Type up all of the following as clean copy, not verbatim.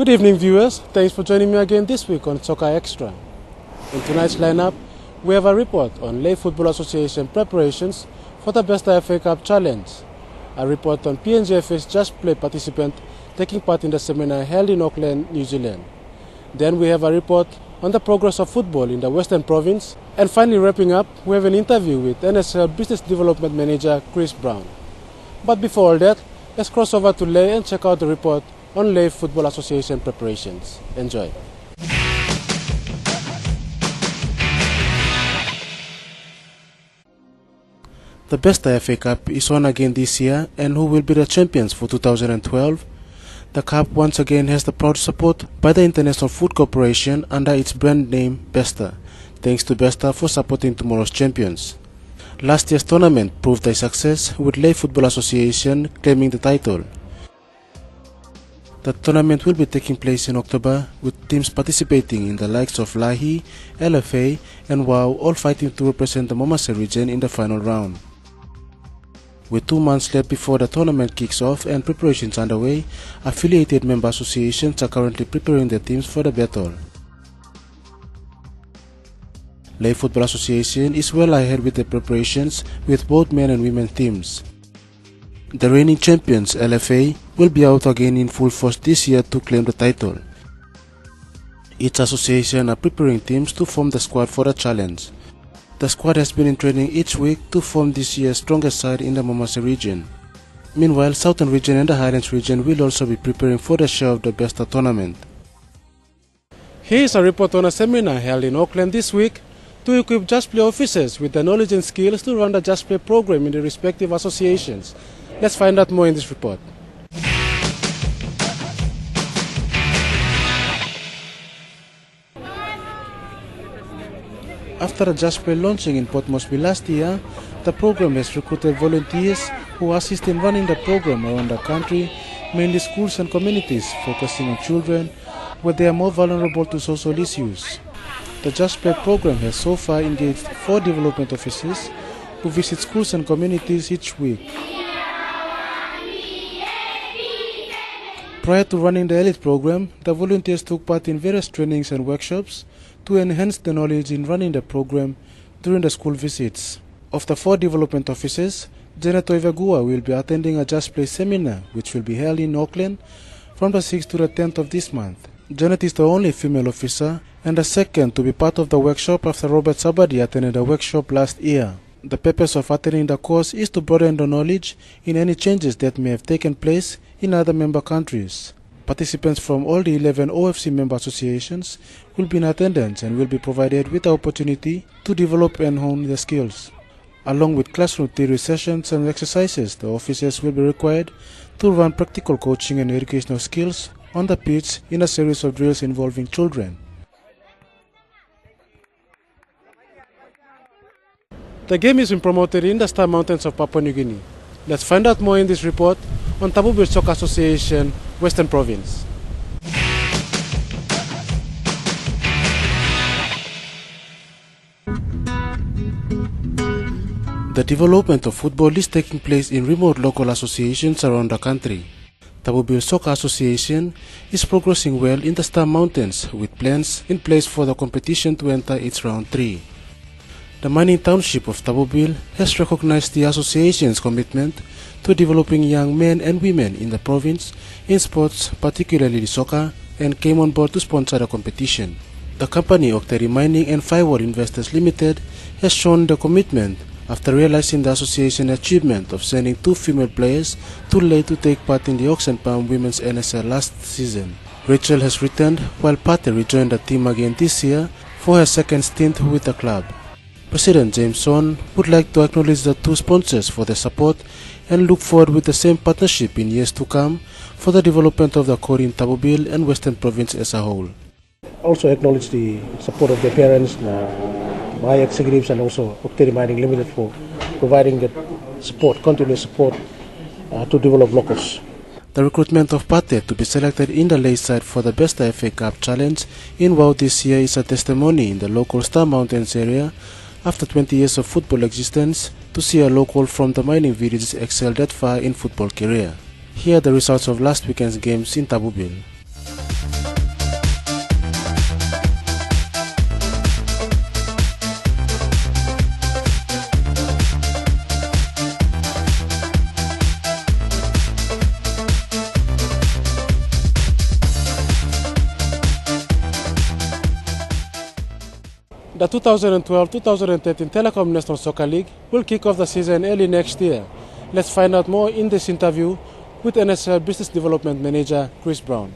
Good evening, viewers. Thanks for joining me again this week on Soka Xtra. In tonight's lineup, we have a report on Lay Football Association preparations for the Best FA Cup Challenge, a report on PNGFA's Just Play participant taking part in the seminar held in Auckland, New Zealand. Then we have a report on the progress of football in the Western Province, and finally wrapping up, we have an interview with NSL Business Development Manager Chris Brown. But before all that, let's cross over to Lay and check out the report on Lay Football Association preparations. Enjoy. The Best FA Cup is on again this year, and who will be the champions for 2012? The Cup once again has the proud support by the International Food Corporation under its brand name Besta. Thanks to Besta for supporting tomorrow's champions. Last year's tournament proved a success, with Lay Football Association claiming the title. The tournament will be taking place in October, with teams participating in the likes of Lahi, LFA and WOW all fighting to represent the Momase region in the final round. With 2 months left before the tournament kicks off and preparations underway, affiliated member associations are currently preparing their teams for the battle. Lay Football Association is well ahead with the preparations with both men and women teams. The reigning champions, LFA, will be out again in full force this year to claim the title. Each association are preparing teams to form the squad for the challenge. The squad has been in training each week to form this year's strongest side in the Momase region. Meanwhile, Southern region and the Highlands region will also be preparing for the share of the Besta tournament. Here is a report on a seminar held in Auckland this week to equip Just Play officers with the knowledge and skills to run the Just Play program in the respective associations. Let's find out more in this report. After the Just Play launching in Port Moresby last year, the program has recruited volunteers who assist in running the program around the country, mainly schools and communities, focusing on children where they are more vulnerable to social issues. The Just Play program has so far engaged 4 development officers who visit schools and communities each week. Prior to running the Elite program, the volunteers took part in various trainings and workshops to enhance the knowledge in running the program during the school visits. Of the 4 development officers, Janet Oivagua will be attending a Just Play seminar which will be held in Auckland from the 6th to the 10th of this month. Janet is the only female officer and the second to be part of the workshop after Robert Sabadi attended the workshop last year. The purpose of attending the course is to broaden the knowledge in any changes that may have taken place in other member countries. Participants from all the 11 OFC member associations will be in attendance and will be provided with the opportunity to develop and hone their skills. Along with classroom theory sessions and exercises, the officers will be required to run practical coaching and educational skills on the pitch in a series of drills involving children. The game is being promoted in the Star Mountains of Papua New Guinea. Let's find out more in this report on Tabubil Soka Association, Western Province. The development of football is taking place in remote local associations around the country. Tabubil Soka Association is progressing well in the Star Mountains with plans in place for the competition to enter its round 3. The mining township of Tabubil has recognized the association's commitment to developing young men and women in the province in sports, particularly soccer, and came on board to sponsor the competition. The company Octari Mining and Firewall Investors Limited has shown the commitment after realizing the association's achievement of sending 2 female players to Lay to take part in the Ox and Palm Women's NSL last season. Rachel has returned while Pate rejoined the team again this year for her second stint with the club. President Jameson would like to acknowledge the 2 sponsors for their support and look forward with the same partnership in years to come for the development of the core in Tabubil and Western Province as a whole. Also acknowledge the support of their parents, my executives, and also Octari Mining Limited for providing that support, continuous support to develop locals. The recruitment of Pate to be selected in the Lay side for the Best FA Cup Challenge in WOW this year is a testimony in the local Star Mountains area after 20 years of football existence to see a local from the mining villages excel that far in football career. Here are the results of last weekend's games in Tabubil. The 2012-2013 Telecom National Soccer League will kick off the season early next year. Let's find out more in this interview with NSL Business Development Manager Chris Brown.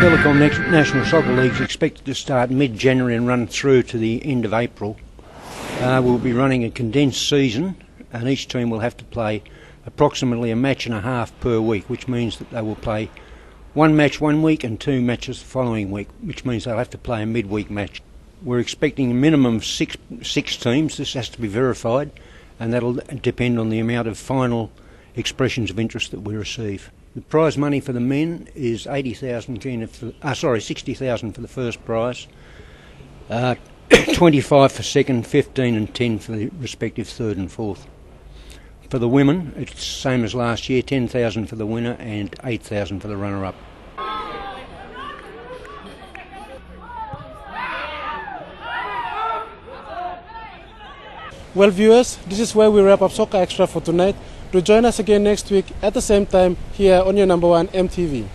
Telecom National Soccer League is expected to start mid-January and run through to the end of April. We'll be running a condensed season, and each team will have to play approximately a match and a half per week, which means that they will play one match one week and two matches the following week, which means they'll have to play a midweek match. We're expecting a minimum of six teams. This has to be verified, and that'll depend on the amount of final expressions of interest that we receive. The prize money for the men is 60,000 for the first prize, 25 for second, 15 and 10 for the respective third and fourth. For the women, it's the same as last year, 10,000 for the winner and 8,000 for the runner-up. Well, viewers, this is where we wrap up Soka Xtra for tonight. Do join us again next week at the same time here on your number one MTV.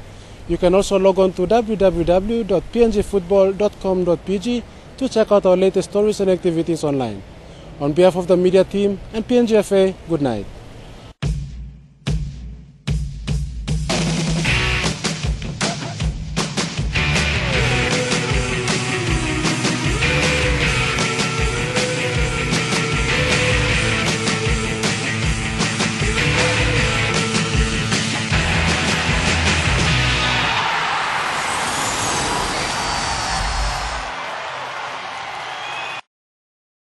You can also log on to www.pngfootball.com.pg to check out our latest stories and activities online. On behalf of the media team and PNGFA, good night.